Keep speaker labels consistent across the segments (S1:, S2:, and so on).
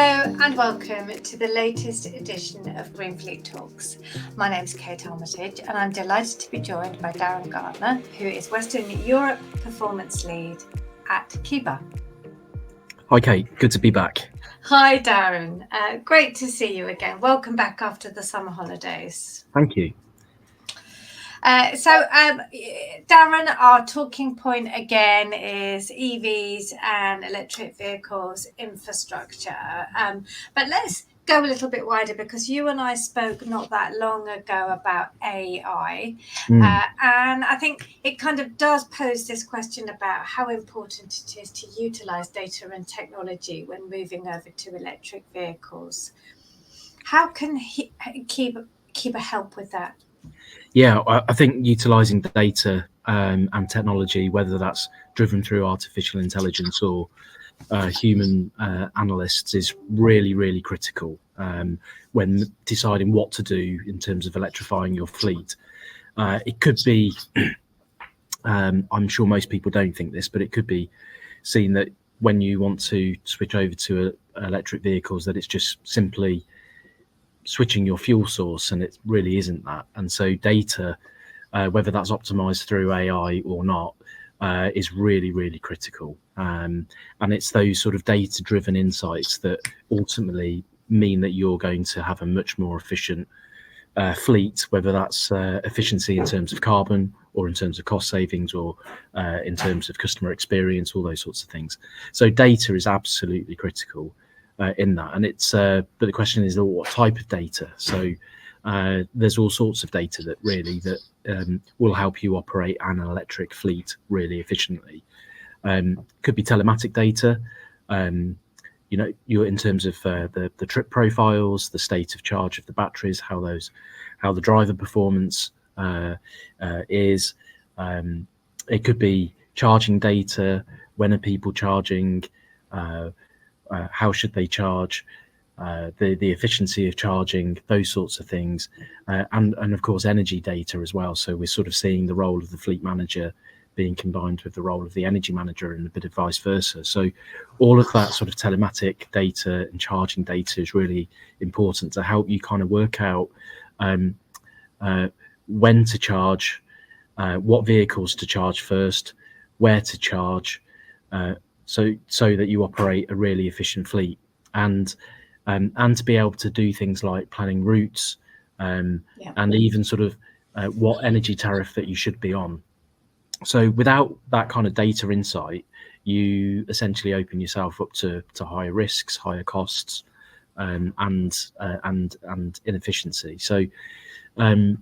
S1: Hello and welcome to the latest edition of GreenFleet Talks. My name is Kate Armitage and I'm delighted to be joined by Darren Gardner, who is Western Europe Performance Lead at Keba.
S2: Hi Kate, good to be back.
S1: Hi Darren, great to see you again. Welcome back after the summer holidays.
S2: Thank you.
S1: Darren, our talking point again is EVs and electric vehicles infrastructure. But let's go a little bit wider because you and I spoke not that long ago about AI. And I think it kind of does pose this question about how important it is to utilize data and technology when moving over to electric vehicles. How can Keba help with that?
S2: Yeah, I think utilising data and technology, whether that's driven through artificial intelligence or human analysts, is really, really critical when deciding what to do in terms of electrifying your fleet. It could be, I'm sure most people don't think this, but it could be seen that when you want to switch over to electric vehicles, that it's just simply switching your fuel source, and it really isn't that. And so data, whether that's optimized through AI or not, is really, really critical. And it's those sort of data driven insights that ultimately mean that you're going to have a much more efficient fleet, whether that's efficiency in terms of carbon or in terms of cost savings or in terms of customer experience, all those sorts of things. So data is absolutely critical in that. And it's but the question is, what type of data? So there's all sorts of data that really will help you operate an electric fleet really efficiently. Could be telematic data, you're in terms of the trip profiles, the state of charge of the batteries, how the driver performance is. It could be charging data. When are people charging? How should they charge? The efficiency of charging, those sorts of things, and of course energy data as well. So we're sort of seeing the role of the fleet manager being combined with the role of the energy manager and a bit of vice versa. So all of that sort of telematic data and charging data is really important to help you kind of work out when to charge, what vehicles to charge first, where to charge, so that you operate a really efficient fleet, and to be able to do things like planning routes, and even sort of what energy tariff that you should be on. So without that kind of data insight, you essentially open yourself up to higher risks, higher costs, and inefficiency. So, and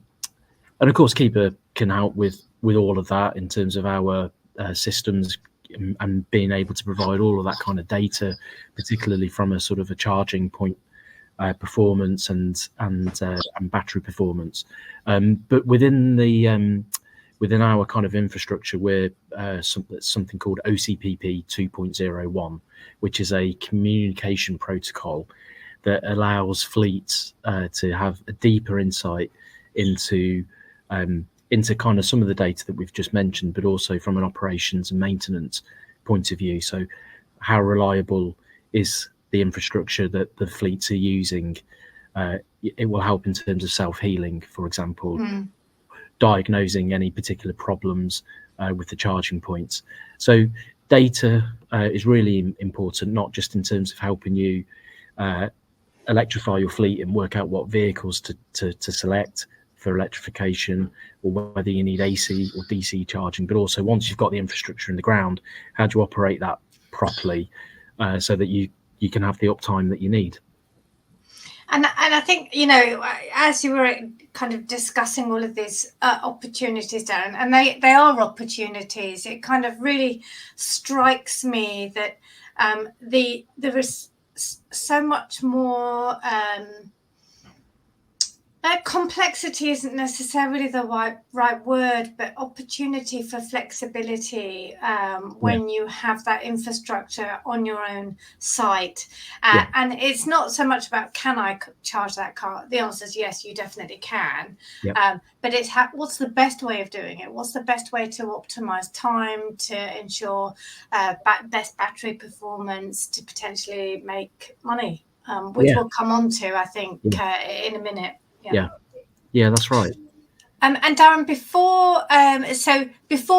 S2: of course, Keba can help with all of that in terms of our systems and being able to provide all of that kind of data, particularly from a sort of a charging point performance and battery performance. But within our kind of infrastructure, we're something called OCPP 2.01, which is a communication protocol that allows fleets to have a deeper insight into kind of some of the data that we've just mentioned, but also from an operations and maintenance point of view. So how reliable is the infrastructure that the fleets are using? It will help in terms of self-healing, for example, diagnosing any particular problems with the charging points. So data is really important, not just in terms of helping you electrify your fleet and work out what vehicles to select for electrification, or whether you need AC or DC charging, but also once you've got the infrastructure in the ground, how do you operate that properly so that you can have the uptime that you need.
S1: And I think, as you were kind of discussing all of these opportunities, Darren, and they are opportunities, it kind of really strikes me that there is so much more complexity isn't necessarily the right word, but opportunity for flexibility when you have that infrastructure on your own site. And it's not so much about, can I charge that car? The answer is yes, you definitely can. But it's what's the best way of doing it? What's the best way to optimize time, to ensure best battery performance, to potentially make money? which
S2: Yeah.
S1: we'll come on to, I think,
S2: Yeah.
S1: in a minute.
S2: Yeah, that's right.
S1: And Darren, before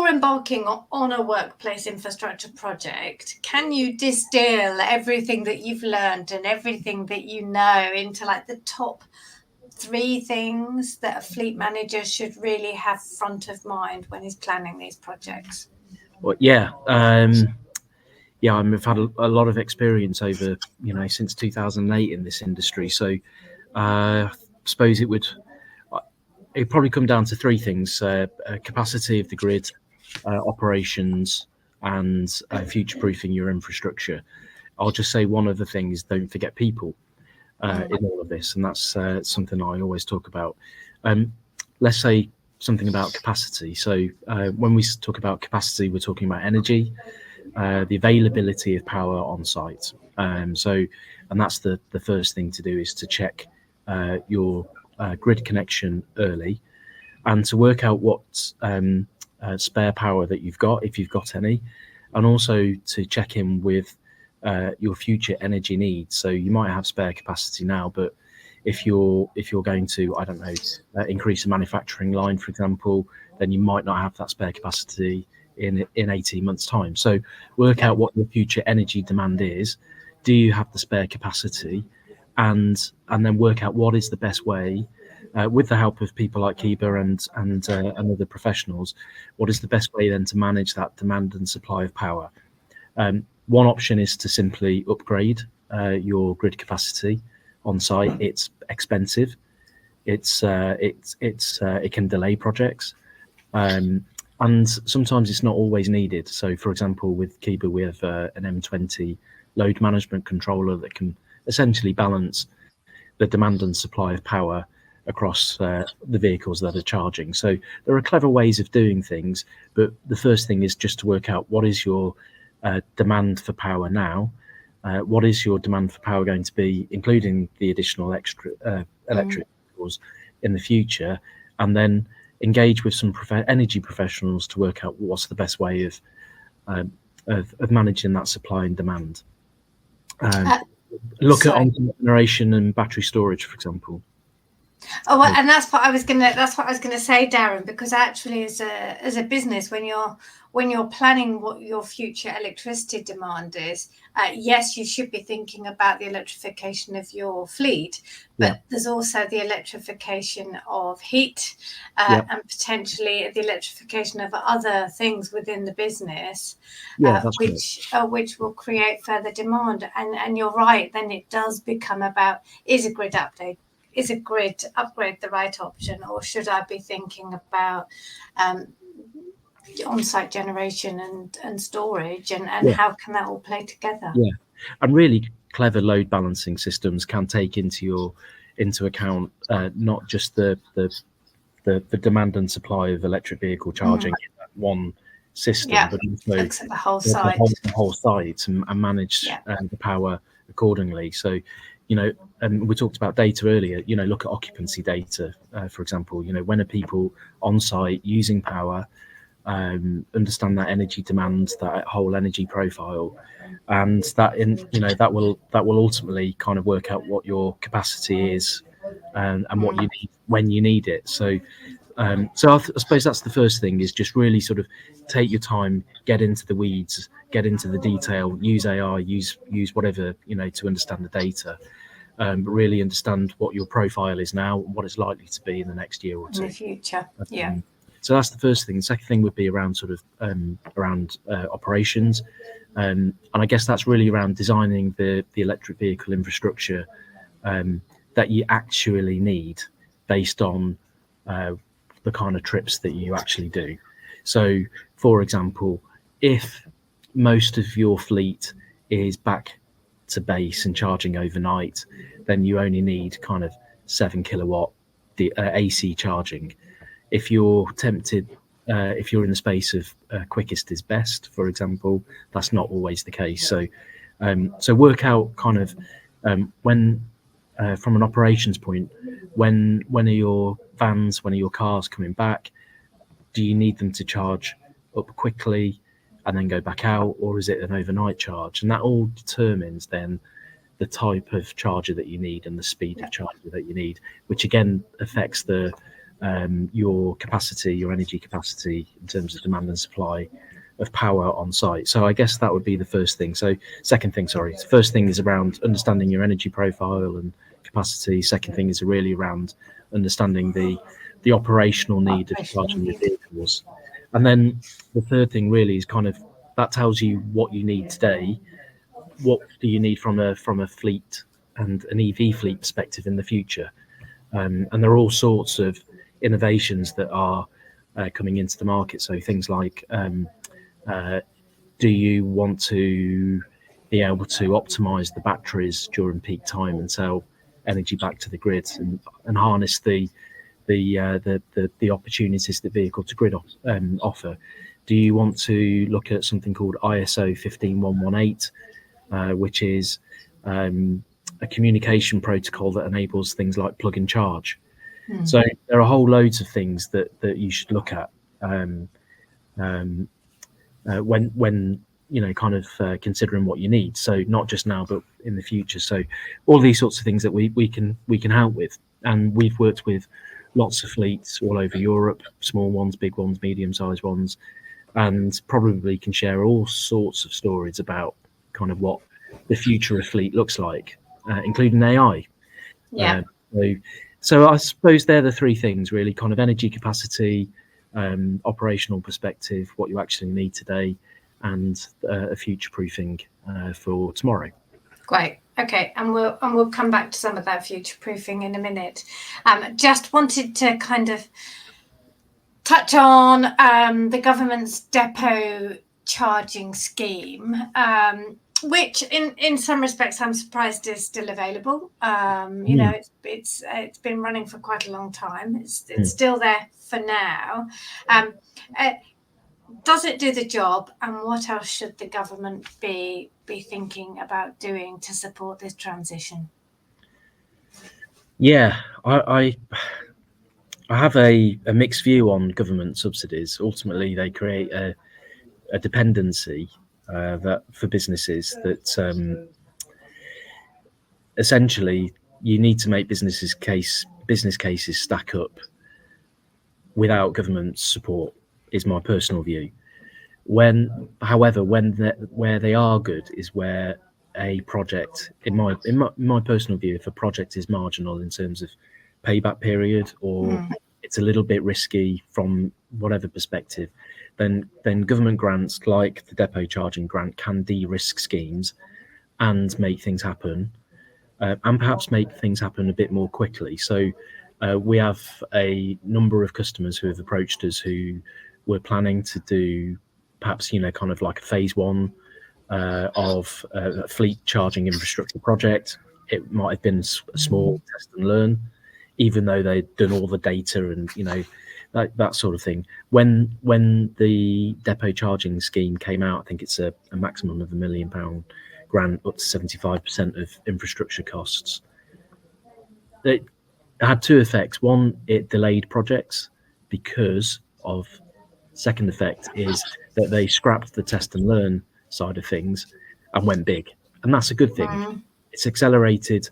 S1: embarking on a workplace infrastructure project, can you distill everything that you've learned and everything that you know into like the top 3 things that a fleet manager should really have front of mind when he's planning these projects?
S2: Well, yeah. Yeah, I've had a lot of experience over, since 2008 in this industry. So I suppose it'd probably come down to 3 things: capacity of the grid, operations, and future-proofing your infrastructure. I'll just say one other thing is don't forget people in all of this, and that's something I always talk about. Let's say something about capacity. So when we talk about capacity, we're talking about energy, the availability of power on site. And that's the first thing to do, is to check your grid connection early, and to work out what spare power that you've got, if you've got any, and also to check in with your future energy needs. So you might have spare capacity now, but if you're going to, I don't know, increase a manufacturing line, for example, then you might not have that spare capacity in 18 months' time. So work out what your future energy demand is. Do you have the spare capacity? And then work out what is the best way, with the help of people like Keba and other professionals, what is the best way then to manage that demand and supply of power. One option is to simply upgrade your grid capacity on site. It's expensive. It can delay projects, and sometimes it's not always needed. So, for example, with Keba, we have an M20 load management controller that can essentially balance the demand and supply of power across the vehicles that are charging. So there are clever ways of doing things, but the first thing is just to work out what is your demand for power now. What is your demand for power going to be, including the additional extra electric vehicles in the future, and then engage with some energy professionals to work out what's the best way of managing that supply and demand. Look at on generation and battery storage, for example.
S1: Oh, and that's what I was gonna say, Darren, because actually, as a business, when you're planning what your future electricity demand is, yes, you should be thinking about the electrification of your fleet, but there's also the electrification of heat, and potentially the electrification of other things within the business, which will create further demand. And you're right, then it does become about, is a grid upgrade the right option, or should I be thinking about on-site generation and storage, and how can that all play together?
S2: Yeah, and really clever load balancing systems can take into account not just the demand and supply of electric vehicle charging in that one system, but also
S1: looks at the whole site,
S2: and manage the power accordingly. So, and we talked about data earlier. Look at occupancy data, for example. When are people on site using power? Understand that energy demand, that whole energy profile, and that will ultimately kind of work out what your capacity is, and what you need when you need it. So I suppose that's the first thing, is just really sort of take your time, get into the weeds, get into the detail, use AI, use whatever, to understand the data, but really understand what your profile is now and what it's likely to be in the next year or two.
S1: In the future,
S2: So that's the first thing. The second thing would be around sort of operations, and I guess that's really around designing the electric vehicle infrastructure that you actually need based on the kind of trips that you actually do. So, for example, if most of your fleet is back to base and charging overnight, then you only need kind of 7 kilowatt AC charging. If you're tempted, if you're in the space of quickest is best, for example, that's not always the case. So work out kind of when, from an operations point, when are your vans, when are your cars coming back? Do you need them to charge up quickly and then go back out, or is it an overnight charge? And that all determines then the type of charger that you need and the speed of charger that you need, which again affects the your capacity, your energy capacity in terms of demand and supply of power on site. So I guess that would be the first thing. So second thing, sorry. First thing is around understanding your energy profile and capacity. Second thing is really around understanding the operational need of charging your vehicles. And then the third thing really is kind of that tells you what you need today. What do you need from a fleet and an EV fleet perspective in the future? And there are all sorts of innovations that are coming into the market. So things like, do you want to be able to optimize the batteries during peak time and sell energy back to the grid and harness the opportunities that vehicle to grid offer? Do you want to look at something called ISO 15118, which is a communication protocol that enables things like plug and charge? So there are whole loads of things that you should look at when kind of considering what you need. So not just now, but in the future. So all these sorts of things that we can help with, and we've worked with lots of fleets all over Europe, small ones, big ones, medium-sized ones, and probably can share all sorts of stories about kind of what the future of fleet looks like, including AI.
S1: Yeah.
S2: So I suppose they're the three things really: kind of energy capacity, operational perspective, what you actually need today, and a future proofing for tomorrow.
S1: Great. Okay, and we'll come back to some of that future proofing in a minute. Just wanted to kind of touch on the government's depot charging scheme, which in some respects I'm surprised is still available. You know, it's been running for quite a long time. It's still there for now. Does it do the job, and what else should the government be thinking about doing to support this transition?
S2: Yeah, I have a mixed view on government subsidies. Ultimately, they create a dependency that for businesses that essentially you need to make business cases stack up without government support, is my personal view. However, where they are good is where a project, in my personal view, if a project is marginal in terms of payback period, or it's a little bit risky from whatever perspective, then government grants like the depot charging grant can de-risk schemes and make things happen, and perhaps make things happen a bit more quickly. So we have a number of customers who have approached us who were planning to do perhaps, kind of like a phase one of a fleet charging infrastructure project. It might have been a small test and learn, even though they'd done all the data and, that sort of thing. When the depot charging scheme came out, I think it's a maximum of £1 million grant, up to 75% of infrastructure costs. It had two effects. One, it delayed projects because of. Second effect is that they scrapped the test and learn side of things and went big, and that's a good thing. It's accelerated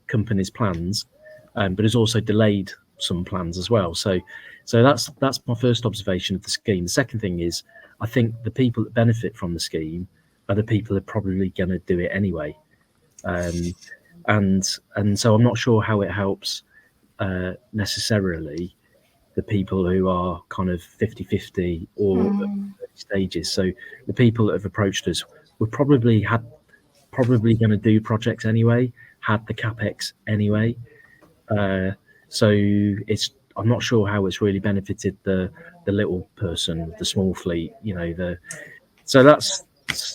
S2: companies' plans, but it's also delayed some plans as well. So that's my first observation of the scheme. The second thing is, I think the people that benefit from the scheme are the people that are probably going to do it anyway, and so I'm not sure how it helps necessarily the people who are kind of 50-50 or early stages. So the people that have approached us were probably going to do projects anyway, had the capex anyway. So I'm not sure how it's really benefited the little person, the small fleet. So that's.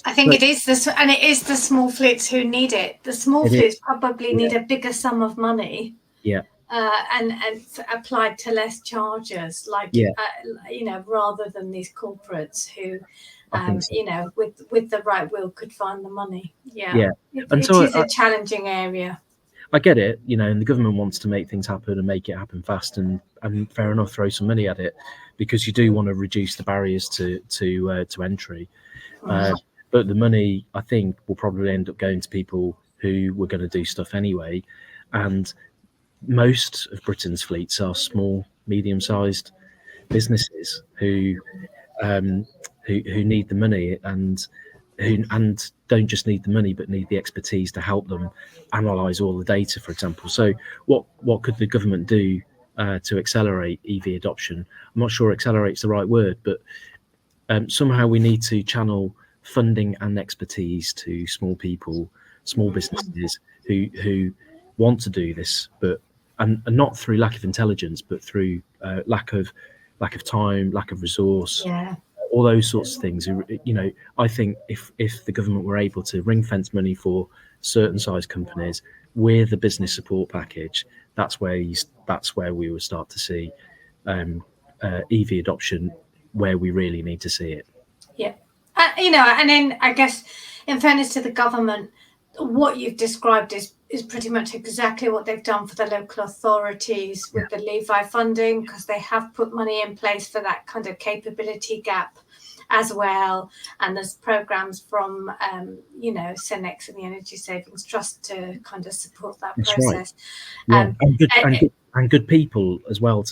S1: I think it is this, and it is the small fleets who need it. The small fleets probably need a bigger sum of money.
S2: Yeah.
S1: And applied to less chargers, rather than these corporates who, with the right will could find the money. It is a challenging area.
S2: I get it, and the government wants to make things happen and make it happen fast, and fair enough, throw some money at it, because you do want to reduce the barriers to entry. But the money, I think, will probably end up going to people who were going to do stuff anyway. And most of Britain's fleets are small, medium-sized businesses who need the money, and don't just need the money but need the expertise to help them analyze all the data, for example. So what could the government do to accelerate EV adoption? I'm not sure accelerate's the right word, but somehow we need to channel funding and expertise to small people, small businesses who want to do this, but and not through lack of intelligence, but through lack of time, lack of resource, all those sorts of things. You know, I think if the government were able to ring fence money for certain size companies with a business support package, that's where we would start to see EV adoption where we really need to see it.
S1: Yeah, you know, and then I guess in fairness to the government, what you've described is pretty much exactly what they've done for the local authorities with the Levi funding, because they have put money in place for that kind of capability gap as well. And there's programs from, you know, Cenex and the Energy Savings Trust to kind of support that process.
S2: Right. And good people as well.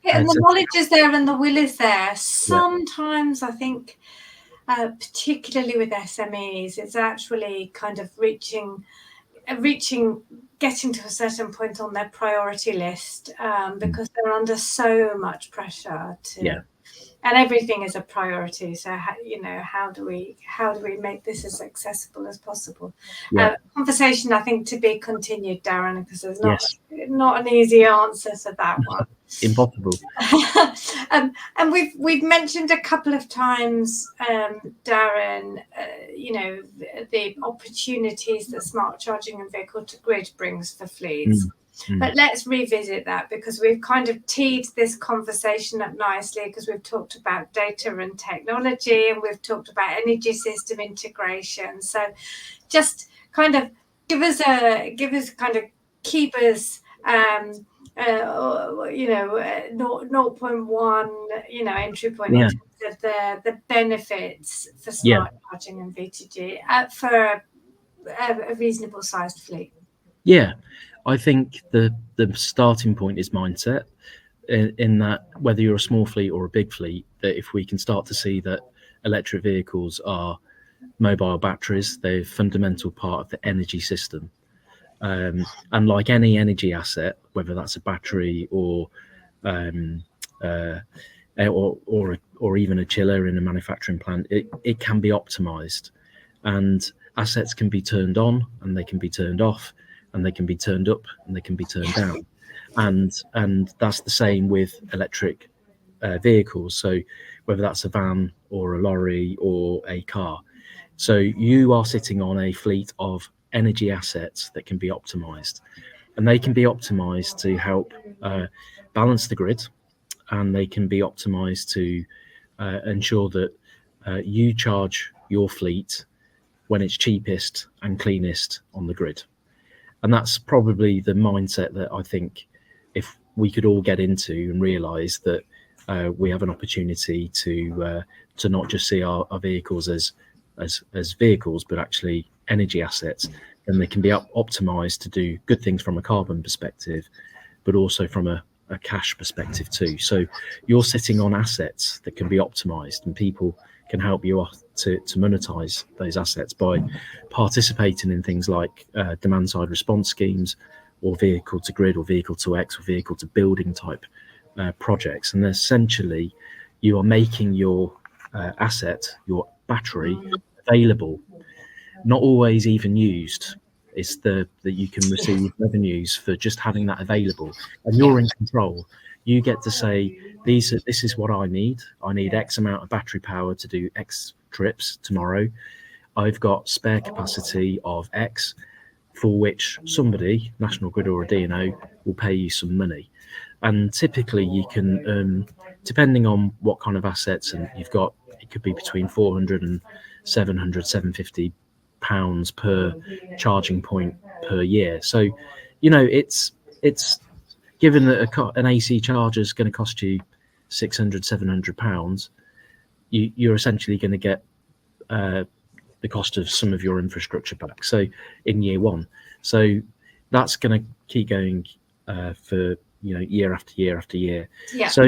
S1: And the knowledge is there and the will is there. Sometimes I think, particularly with SMEs, it's actually kind of getting to a certain point on their priority list, because they're under so much pressure and everything is a priority. So how do we make this as accessible as possible? Conversation, I think, to be continued, Darren, because there's not an easy answer to that one.
S2: Impossible.
S1: And we've mentioned a couple of times, Darren, you know, the opportunities that smart charging and vehicle to grid brings for fleets. But let's revisit that, because we've kind of teed this conversation up nicely, because we've talked about data and technology, and we've talked about energy system integration. So just kind of give us kind of Keba's 0.1 entry point in terms of the benefits for smart charging and V2G for a reasonable sized fleet.
S2: I think the starting point is mindset, in that whether you're a small fleet or a big fleet, that if we can start to see that electric vehicles are mobile batteries, they're a fundamental part of the energy system. And like any energy asset, whether that's a battery or even a chiller in a manufacturing plant, it can be optimized, and assets can be turned on and they can be turned off, and they can be turned up and they can be turned down, and that's the same with electric vehicles. So whether that's a van or a lorry or a car, so you are sitting on a fleet of energy assets that can be optimized, and they can be optimized to help balance the grid, and they can be optimized to ensure that you charge your fleet when it's cheapest and cleanest on the grid. And that's probably the mindset that I think if we could all get into and realize that we have an opportunity to not just see our vehicles as vehicles, but actually energy assets, and they can be optimized to do good things from a carbon perspective, but also from a cash perspective too. So you're sitting on assets that can be optimized, and people can help you to monetize those assets by participating in things like demand side response schemes, or vehicle to grid, or vehicle to X, or vehicle to building type projects. And essentially you are making your asset, your battery, available, not always even used. It's that you can receive revenues for just having that available, and you're in control. You get to say, this is what I need. I need X amount of battery power to do X trips tomorrow. I've got spare capacity of X, for which somebody, National Grid or a DNO, will pay you some money. And typically you can, depending on what kind of assets and you've got, it could be between 400 and 700, 750 pounds per charging point per year. So, you know, it's given that an AC charger is going to cost you 600, 700 pounds, you're essentially going to get the cost of some of your infrastructure back. So in year one, so that's going to keep going for year after year after year.
S1: Yeah.
S2: So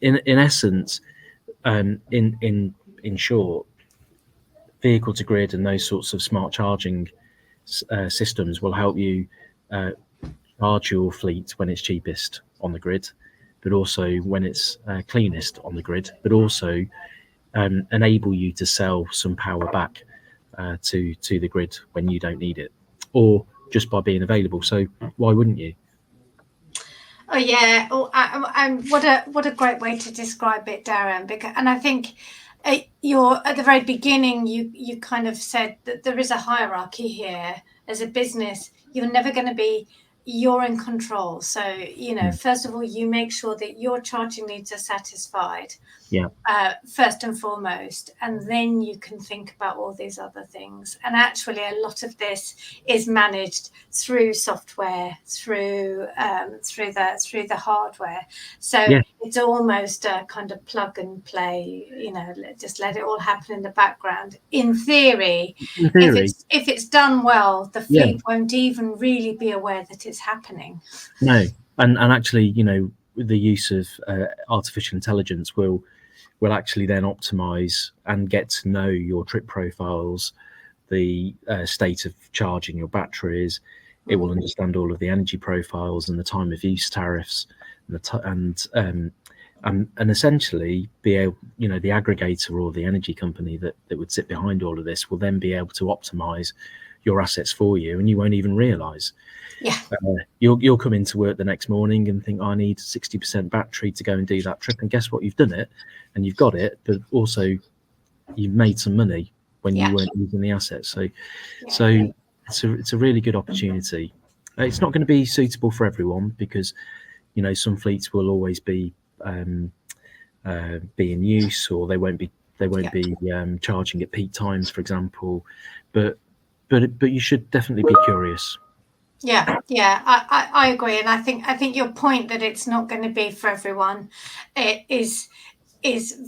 S2: in essence, in short, vehicle to grid and those sorts of smart charging systems will help you charge your fleet when it's cheapest on the grid, but also when it's cleanest on the grid, but also enable you to sell some power back to the grid when you don't need it, or just by being available. So why wouldn't you?
S1: Oh yeah, and what a great way to describe it, Darren. And I think you're at the very beginning. You kind of said that there is a hierarchy here. As a business, you're never going to be. You're in control. So first of all, you make sure that your charging needs are satisfied.
S2: Yeah.
S1: First and foremost, and then you can think about all these other things. And actually, a lot of this is managed through software, through the hardware. So it's almost a kind of plug and play. Just let it all happen in the background. In theory, if it's done well, the fleet won't even really be aware that it's happening.
S2: No, and actually, the use of artificial intelligence will actually then optimize and get to know your trip profiles, the state of charging your batteries. It will understand all of the energy profiles and the time of use tariffs, and essentially be able, the aggregator or the energy company that would sit behind all of this will then be able to optimize your assets for you, and you won't even realize. You'll come into work the next morning and think, I need 60% battery to go and do that trip, and guess what? You've done it and you've got it, but also you've made some money when you weren't using the assets. So it's a really good opportunity. It's not going to be suitable for everyone, because some fleets will always be in use, or they won't be charging at peak times, for example, but you should definitely be curious.
S1: I agree, and I think your point that it's not going to be for everyone is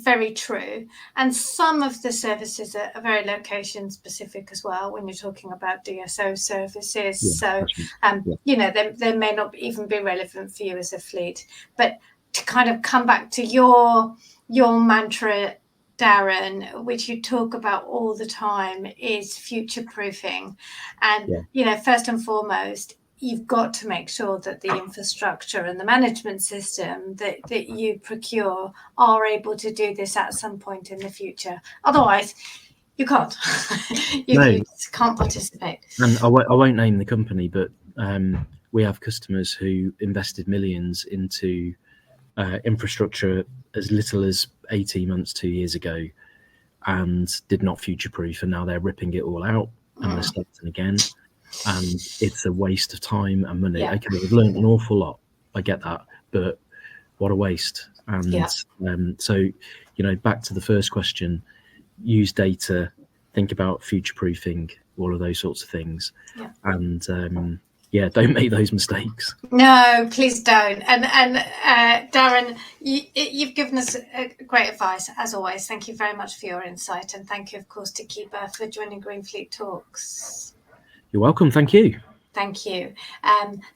S1: very true. And some of the services are very location specific as well when you're talking about DSO services. They may not even be relevant for you as a fleet. But to kind of come back to your mantra, Darren, which you talk about all the time, is future proofing. And first and foremost, you've got to make sure that the infrastructure and the management system that you procure are able to do this at some point in the future. Otherwise, you can't. You just can't participate.
S2: And I won't name the company, but we have customers who invested millions into infrastructure as little as 18 months, 2 years ago, and did not future-proof, and now they're ripping it all out and they're starting again. And it's a waste of time and money. Okay, we've learned an awful lot. I get that, but what a waste. And so, back to the first question, use data, think about future-proofing, all of those sorts of things. And don't make those mistakes.
S1: No, please don't. And Darren, you've given us great advice, as always. Thank you very much for your insight. And thank you, of course, to Keba for joining GreenFleet Talks.
S2: You're welcome. Thank you.
S1: Thank you.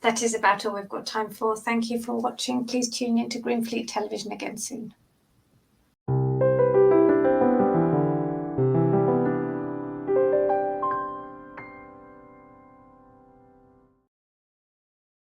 S1: That is about all we've got time for. Thank you for watching. Please tune in to GreenFleet Television again soon.